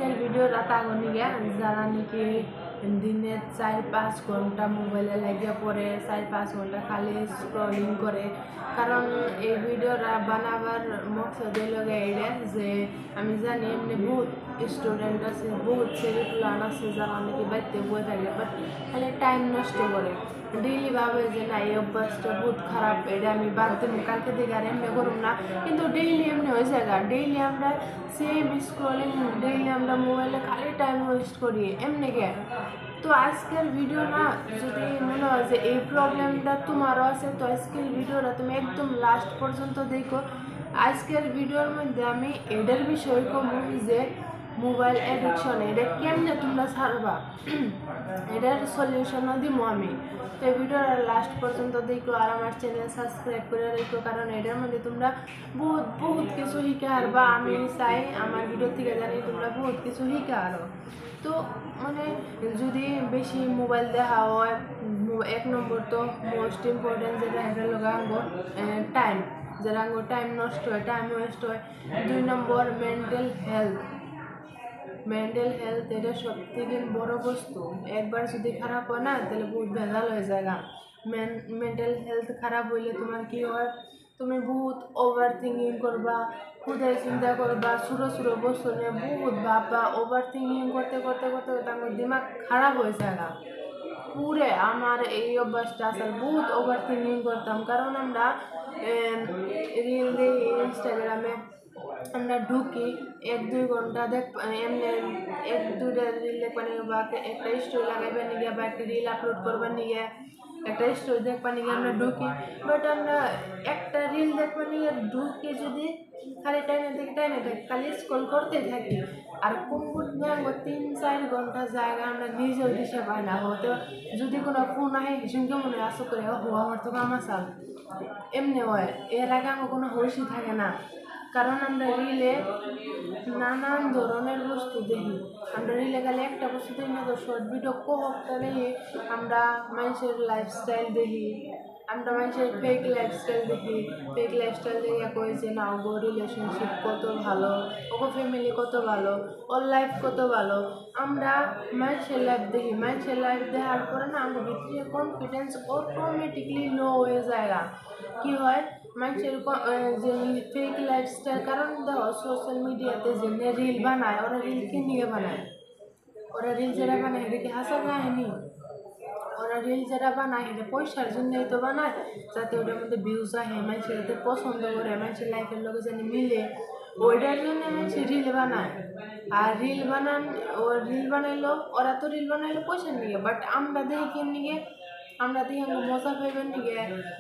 আজকের ভিডিওটা তাগনি গে যারা নাকি দিনে 4-5 ঘন্টা মোবাইলে লেগে পড়ে 4-5 ঘন্টা খালি স্ক্রলিং করে। কারণ এই ভিডিওটা বানাবার মকসদ লগে এইটা যে আমি জানি এমনি বহুত স্টুডেন্ট আছে, বহুত ছেলে প্লান আছে যারা নাকি বাড়িতে বই থাকে, বাট খালি টাইম নষ্ট করে। ডেইলি ভাবে যে না এই অভ্যাসটা বহুত খারাপ, এটা আমি বাদ দেবো, কালকে থেকে আর এমনি করুম না। কিন্তু ডেইলি এমনি হয়ে যায়, ডেইলি আমরা সেম স্ক্রলিং, ডেইলি আমরা মোবাইলে খালি টাইম ওয়েস্ট করি এমনি কে। তো আজকের ভিডিও না, যদি মনে হয় যে এই প্রবলেমটা তোমারও আছে, তো আজকের ভিডিওটা তুমি একদম লাস্ট পর্যন্ত দেখো। আজকের ভিডিওর মধ্যে আমি এটার বিষয়ে কমু যে মোবাইল অ্যাডিকশন এটা কেমনে তোমরা ছাড়বা, এটার সলিউশনও দিব আমি। তো এই ভিডিওটা লাস্ট পর্যন্ত দেখো আর আমার চ্যানেল সাবস্ক্রাইব করে রেখো, কারণ এটার মধ্যে তোমরা বহুত বহুত কিছু শিখে হারবা। আমি চাই আমার ভিডিও থেকে জানি তোমরা বহুত কিছু শিখে হারো। তো মানে যদি বেশি মোবাইল দেখা হয়, 1 নম্বর তো মোস্ট ইম্পর্টেন্ট যেটা এটা লগা টাইম, যেটা টাইম নষ্ট হয়, টাইম ওয়েস্ট হয়। 2 নম্বর মেন্টাল হেলথ এটা সব থেকে বড় বস্তু। একবার যদি খারাপ হয় না, তাহলে বহুত ভেজাল হয়ে যায়। মেন্টাল হেলথ খারাপ হইলে তোমার কি হয়, তুমি বহুত ওভার থিঙ্কিং করবা, খুদাই চিন্তা করবা, ছোটো ছোটো বস্তু নিয়ে বহুত ভাববা। ওভার থিঙ্কিং করতে করতে করতে করতে আমার দিমাগ খারাপ হয়ে যায়। পুরে আমার এই অভ্যাসটা আসলে বহুত ওভার থিঙ্কিং করতাম, কারণ আমরা রিল দিই ইনস্টাগ্রামে, আমরা ঢুকি 1-2 ঘন্টা এমনি 1-2টা রিল দেখবার নিয়ে বা একটা স্টোরি লাগাইবার নিয়ে বা একটা রিল আপলোড করবার নিয়ে, একটা স্টোরি দেখবার নিয়ে আমরা ঢুকি। বাট আমরা একটা রিল দেখবার নিয়ে ঢুকে যদি খালি টাইমে দেখি খালি স্ক্রল করতে থাকি, আর কোন 3-4 ঘন্টা জায়গা আমরা নিজেও দিশে পাই না। হতে যদি কোনো ফোন আহে হিসেবে মনে আসো করে আমার তো কাম আসাল এমনি হয়। এর আগে আমার কোনো হুশই থাকে না, কারণ আমরা রিলে নানান ধরনের বস্তু দেখি। আমরা রিলে খালি একটা বস্তু দেখি না, তো শর্ট ভিডিও কোহটা দেখি, আমরা মানুষের লাইফস্টাইল দেখি, আমরা মানুষের ফেক লাইফস্টাইল দেখি দেখে কই যে না ওগো রিলেশনশিপ কত ভালো, ওগো ফ্যামিলি কত ভালো, ওর লাইফ কত ভালো। আমরা মানুষের লাইফ দেখি, মানুষের লাইফ দেখার পরে না আমাদের ভিতরে কনফিডেন্স অটোমেটিকলি লো হয়ে যায়। কি হয় মানুষের যে ফেক লাইফস্টাইল, কারণ দেখো সোশ্যাল মিডিয়াতে যে রিল বানায়, ওরা রিল কে নিয়ে বানায়? ওরা রিল যারা বানায় এটা কি হাসা কাহিনী? ওরা রিল যারা বানায় এটা পয়সার জন্যই তো বানায়, যাতে ওটার মধ্যে ভিউজ আহে, মানুষের যাতে পছন্দ করে, মানুষের লাইফের লোকে জানি মিলে, ওইটার জন্য মানুষের রিল বানায়। আর রিল বানাইলো, ওরা তো রিল বানাইলো পয়সার নিয়ে, বাট আমরা দেখি কেন নিয়ে? আমরা দেখি আঙ্গ মজা পাইবার নিয়ে,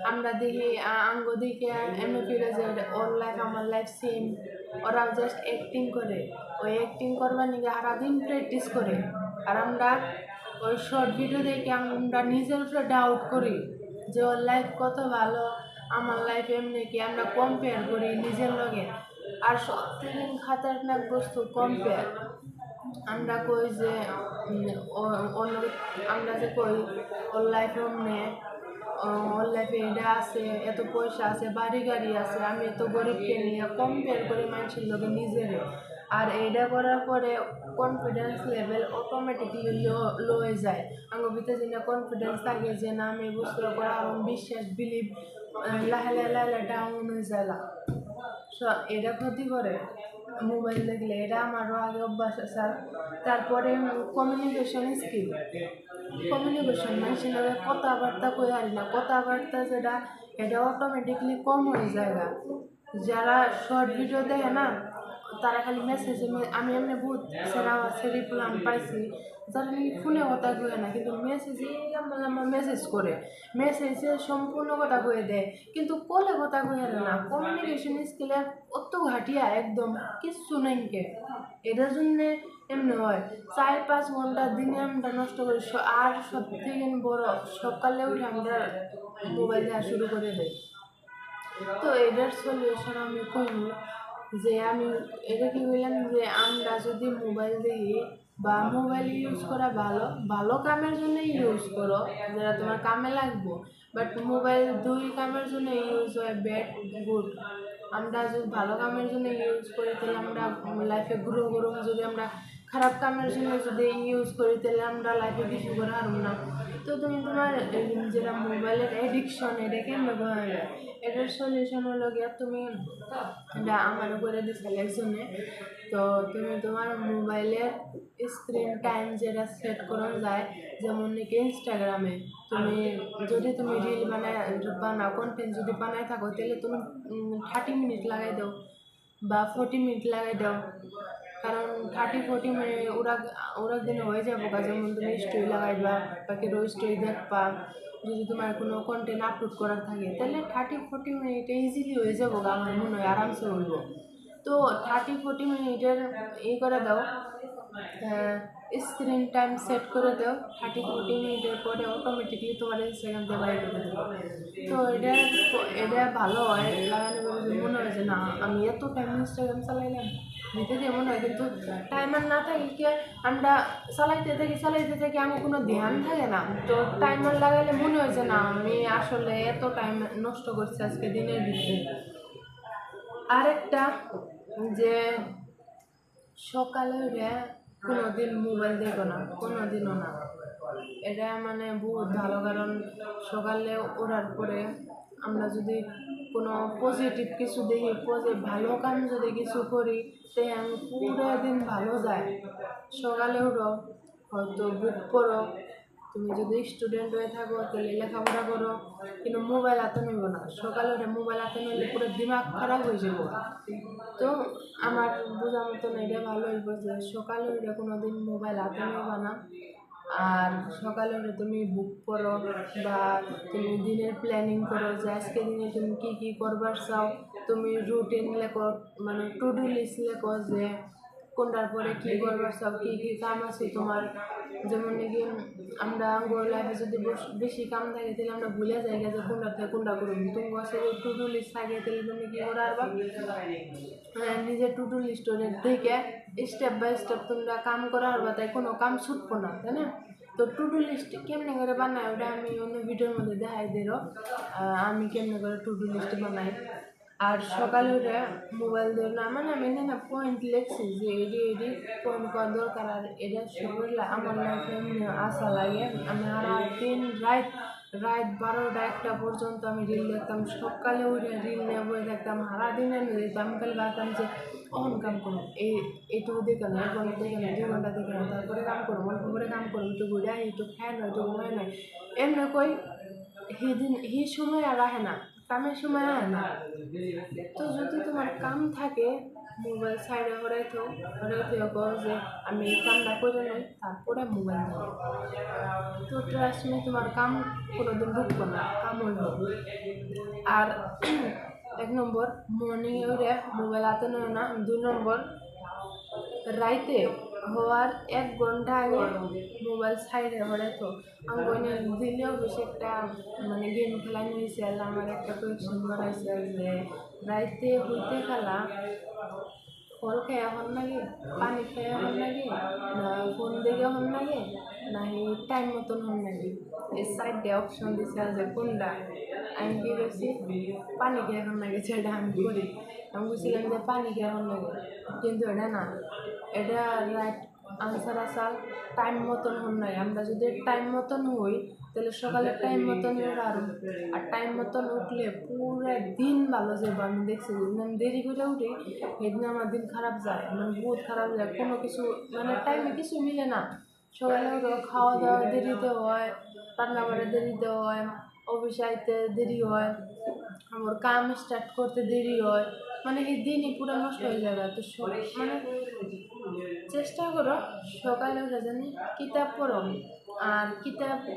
আমরা দেখি আঙ্গ দেখে এমনি ফিরে যে ওর লাইফ আমার লাইফ সেম। ওরা জাস্ট অ্যাক্টিং করে, ওই অ্যাক্টিং করবার নিয়ে সারাদিন প্র্যাকটিস করে। আর আমরা ওই শর্ট ভিডিও দেখে আমরা নিজের উপরে ডাউট করি যে ওর লাইফ কত ভালো, আমার লাইফ এমনি কি, আমরা কম্পেয়ার করি নিজের লগে। আর সব থেকে খাতারনাক বস্তু কম্পেয়ার। আমরা কই যে আমরা যে কই ওর লাইফ অমনে, ওর লাইফে এটা আছে, এত পয়সা আছে, বাড়ি গাড়ি আছে, আমি এত গরিবকে নিয়ে কম্পেয়ার করি মানুষের লোকে নিজেরে। আর এইটা করার পরে কনফিডেন্স লেভেল অটোমেটিকলি লো হয়ে যায়। আমার ভিতরে যে কনফিডেন্স থাকে যে না আমি এই বস্তুটা করা, আমার বিশ্বাস বিলিভ লাহে লাহে ডাউন হয়ে যায়। এটা ক্ষতি করে মোবাইল দেখলে, এটা আমারও আগে অভ্যাস আছে। তারপরে কমিউনিকেশন স্কিল, মানুষের লগে কথাবার্তা কই হারি না, কথাবার্তা যেটা এটা অটোমেটিকলি কম হয়ে যায়। যারা শর্ট ভিডিও দেখে না, তারা খালি মেসেজে, আমি এমনি বহুত সেরি প্ল্যান পাইছি যারা নাকি ফোনে কথা কয়ে না, কিন্তু মেসেজে লম্বা মেসেজ করে, মেসেজে সম্পূর্ণ কথা কয়ে দেয়, কিন্তু কলে কথা কয়ে না। কমিউনিকেশন স্কিলে অত ঘাটিয়া একদম কিচ্ছু নেই কে। এটার জন্যে এমনি হয় 4-5 ঘন্টা দিনে আমরা নষ্ট করি। আর সব থেকে বড়, সকালে উঠে আমরা মোবাইল দেখা শুরু করে দেয়। তো এটার সলিউশন আমি করবো যে আমি এটা কি বললাম যে আমরা যদি মোবাইল দেখি বা মোবাইল ইউজ করা ভালো, ভালো কামের জন্য ইউজ করো যেটা তোমার কামে লাগবো। বাট মোবাইল 2 কামের জন্য ইউজ হয়, ব্যাড গুড। আমরা যদি ভালো কামের জন্য ইউজ করি তাহলে আমরা লাইফে গ্রো করুম। যদি আমরা খারাপ কামের জন্য যদি ইউজ করি তাহলে আমরা লাইফে কিছু করে হারব না। তো তুমি তোমার যেটা মোবাইলের এডিকশন এটা কেমন করে, এটার সলিউশন হলো গিয়া তুমি এটা আমার করে দিচ্ছিল একজনে। তো তুমি তোমার মোবাইলের স্ক্রিন টাইম যেটা সেট করা যায়, যেমন নাকি ইনস্টাগ্রামে তুমি যদি তুমি রিল বানাও কন্টেন্ট যদি বানাই থাকো তাহলে তুমি 30 মিনিট লাগাই দাও বা 40 মিনিট লাগাই দাও। কারণ 30-40 মিনিট ওরা ওরা দিনে হয়ে যাবো গা। যেমন তুমি স্টোরি লাগাইবা বা কেউ স্টোরি দেখবা, যদি তোমার কোনো কন্টেন্ট আপলোড করার থাকে তাহলে 30-40 মিনিটে ইজিলি হয়ে যাবো গা, আমার মনে হয় আরামসে হইব। তো 30-40 মিনিটের করে দাও, স্ক্রিন টাইম সেট করে দাও। 30-40 মিনিটের পরে অটোমেটিকলি তোমার ইনস্টাগ্রাম দিয়ে বাইরে করে দেবো। তো এটা ভালো হয় লাগানো বলে মনে হয় যে না আমি এত টাইম ইনস্টাগ্রাম চালাইলাম দিতে দিয়ে মনে হয়। কিন্তু টাইমার না থাকলে আমরা চালাইতে থাকি আমার কোনো ধ্যান থাকে না। তো টাইমার লাগাইলে মনে হয় যে না আমি আসলে এত টাইম নষ্ট করছি আজকে দিনের ভিতরে। আরেকটা যে সকালে উঠে কোনোদিন মোবাইল দেখো না, কোনোদিনও না। এটা মানে বহুত ভালো, কারণ সকালে ওঠার পরে আমরা যদি কোনো পজিটিভ কিছু দেখি, ভালো কাম যদি কিছু করি তাই আমি পুরো দিন ভালো যায়। সকালে উঠো, হয়তো বুক পড়ো, তুমি যদি স্টুডেন্ট হয়ে থাকো তাহলে লেখাপড়া করো, কিন্তু মোবাইল হাতে নেব না। সকালে উঠে মোবাইল হাতে নিলে পুরো দিমাগ খারাপ হয়ে যাবো। তো আমার বোঝার মতন এটা ভালো হইব যে সকালে উঠে কোনো দিন মোবাইল হাতে নেবা না। আর সকালে উঠে তুমি বুক পড়ো বা তুমি দিনের প্ল্যানিং করো যে আজকে দিনে তুমি কী কী করবার চাও। তুমি রুটিন লেখো, মানে টু ডু লিস্ট লেখো যে কোনটার পরে কী করবার চাও, কী কী কাম আছে তোমার। যেমন নাকি আমরা লাইফে যদি বেশি কাম থাকে তাহলে আমরা ভুলে যাই যে কোনটা থেকে কোনটা করবো। তুমি বসে টু ডু লিস্ট থাকে তাহলে তুমি কী করে আরবা নিজের টু ডু লিস্ট দেখে স্টেপ বাই স্টেপ তোমরা কাম করা আরবা, তাই কোনো কাম ছুটবো না, তাই না? তো টু ডু লিস্ট কেমনে করে বানাই ওটা আমি অন্য ভিডিওর মধ্যে দেখাই দিল আমি কেমনে করে টু ডু লিস্ট বানাই। আর সকালে উঠে মোবাইল দিয়ে না, মানে আমি না পয়েন্ট লিখছি যে এডি পয়েন্ট করা দরকার। আর এটা সকালে আমার লাইফে আশা লাগে। আমি আর দিন রাত 12টা-1টা পর্যন্ত আমি রিল দেখতাম। সকালে উঠে রিল নিয়ে বয়ে থাকতাম, সারাদিনের মধ্যে আমি খালি ভাবতাম যে অন কাম করুন, এইটুকু দেখে না, 1 ঘন্টা দেখে না, 2 ঘন্টা দেখে না, তারপরে কাম করুন, অল্প করে কাম করুন, একটু ঘুরে একটু খায় না, একটু ঘুমায় না। এমনি কই সেই সময় আর রাখে না, কামের সময় আয় না। তো যদি তোমার কাম থাকে মোবাইল সাইডে হরাইতেও যে আমি এই কামটা করে নিই তারপরে মোবাইল ধরো। তো ট্রাস্ট মি তোমার কাম কোনোদিন ঢুকবো না, কাম হইব। আর 1 নম্বর মর্নিংয়ে উঠে মোবাইল হাতে নেও না। 2 নম্বর রাইতে হওয়ার 1 ঘন্টা আগে মোবাইল সাইডে হরাইতো। আমি বইনে দিলেও বেশি একটা মানে গেম খেলা নিয়েছে। আমার একটা কোয়েশ্চেন করাইছে যে রাইতে হইতে খেলা ফল খেয়ে হন লাগে, পানি খেয়ে হন লাগে, না ফোন দেখে হন লাগে, না টাইম মতন হন লাগে। এই সাইডে অপশন দিছে যে কোনটা। আমি কি করছি, পানি খেয়ে হন লাগে, যেটা আমি করি। আমি বুঝছিলাম যে পানি খেয়ে হন লাগে, কিন্তু এটা না, এটা রাইট আনসার আসাল টাইম মতন হন লাগে। আমরা যদি টাইম মতন হই তাহলে সকালে টাইম মতন আর টাইম মতন উঠলে পুরো দিন ভালো যাবে। আমি দেখছি আমি দেরি করে উঠি সেদিন আমার দিন খারাপ যায়, মানে বহুত খারাপ যায়। কোনো কিছু মানে টাইমে কিছু মিলে না। সকালে উঠে খাওয়া দাওয়া দেরিতে হয়, রান্না বাড়া দেরিতে হয়, অফিসে আইতে দেরি হয়, আমার কাম স্টার্ট করতে দেরি হয়, মানে এই দিনই পুরো নষ্ট হয়ে যাবে। তো মানে চেষ্টা করো সকালে উঠে জানি কিতাব পড়ো। আর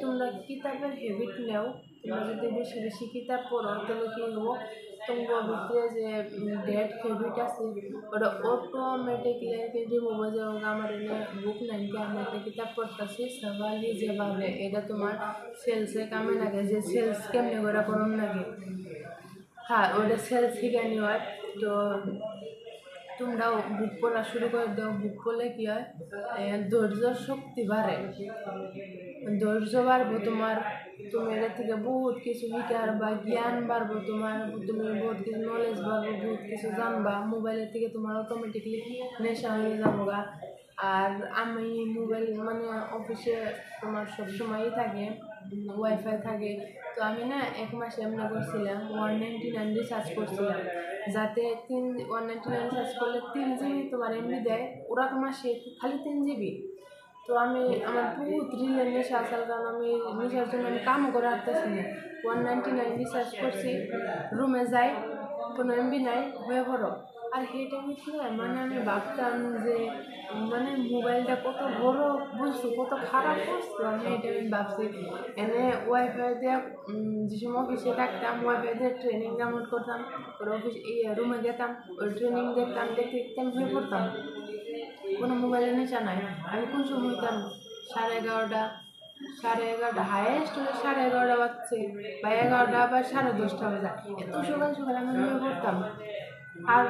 তোমরা কিতাবের হ্যাবিট নেও। তোমরা যদি বেশি বেশি কিতাব পড়ো তাহলে কী হবো, তোমার ভিতরে যে ব্যাড হ্যাবিট আছে ওটা অটোমেটিকলি রিমুভ হয়ে যাবে। আমার এনে বুক নাই কি আমি একটা কিতাব পড়তেছি সবাই যেভাবে, এটা তোমার সেলসে কামে লাগে যে সেলস কেমনে করে করুন লাগে। হ্যাঁ, ওটা সেলস শিখানি হয়। তো তোমরাও বুক পড়া শুরু করে দাও। বুক পড়লে কী হয়, ধৈর্য শক্তি বাড়ে, ধৈর্য বাড়বো তোমার। তুমি এটা থেকে বহুত কিছু শিকার বা জ্ঞান বাড়বো তোমার, তুমি বহুত কিছু নলেজ বাড়বো, বহুত কিছু জানবা। মোবাইলের থেকে তোমার অটোমেটিকলি নেশা হয়ে যাবো গা। আর আমি মোবাইল মানে অফিসে তোমার সবসময়ই থাকে, ওয়াইফাই থাকে। তো আমি না 1 মাস এমনি করছিলাম 199 রিচার্জ করছিলাম, যাতে 199 রিচার্জ করলে 3 GB তোমার এমবি দেয়, ওরা মাসে খালি 3 GB। তো আমি আমার বহুত রিলের নেশা আসার কারণ আমি নেশার জন্য আমি কামও করে আসতেছি না। 199 রিচার্জ করছি, রুমে যাই, কোনো এমবি নাই, হয়ে পড়ো। আর সেই টাইমে কি হয়, মানে আমি ভাবতাম যে মানে মোবাইলটা কত বড় বুঝছো, কত খারাপ বস্তু। আমি এটা আমি ভাবছি এনে ওয়াইফাই দিয়ে যে সময় অফিসে থাকতাম ওয়াইফাই দিয়ে ট্রেনিং ডাউনলোড করতাম, ওর অফিস রুমে যেতাম, ওই ট্রেনিং দেখতাম, দেখতে দেখতে আমি হয়ে পড়তাম, কোনো মোবাইলের নেশা নাই। আমি কোন সময় হইতাম 11:30, 11:30, হাইয়েস্ট হলে 11:30 বাজছে, বা 11টা বা 10:30 বাজে, এত সকাল সকাল আমি ঘুমিয়ে পড়তাম। আর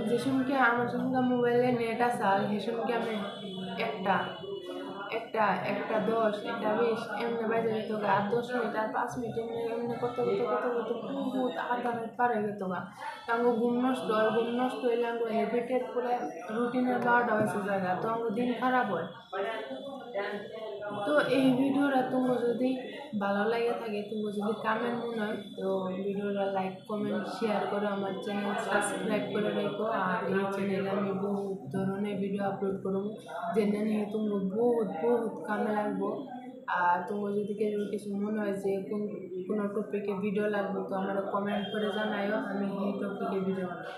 যে সময়কে আমার সঙ্গে মোবাইলে নেট আসাল সে সময়কে আমি একটা একটা 1:10, 1:20 এমনি বাজে যেত গা। আর 10 মিনিট আর 5 মিনিট এমনি এমনি করতে করতে করতে করতে বহুত আধা রাত পার হয়ে যেত গা। আমাকে ঘুম নষ্ট হয়, ঘুম নষ্ট হইলে আমাকে হ্যাবিটের পুরো রুটিনের 12টা বাজে জায়গা, তো আমাকে দিন খারাপ হয়। তো এই ভিডিওটা তুমি যদি ভালো লাগে থাকে, তুমি যদি কামের মনে হয়, তো ভিডিওটা লাইক কমেন্ট শেয়ার করো, আমার চ্যানেল সাবস্ক্রাইব করে রেখো। আর এই চ্যানেলে আমি বহুত ধরনের ভিডিও আপলোড করব, যেটা নিয়ে তুমি বহুত বহুত কামে লাগবো। আর তোমার যদি কেউ কিছু মনে হয় যে কোনো টপিকে ভিডিও লাগবে, তো আমার কমেন্ট করে জানাইও, আমি এই টপিকে ভিডিও বানাবো।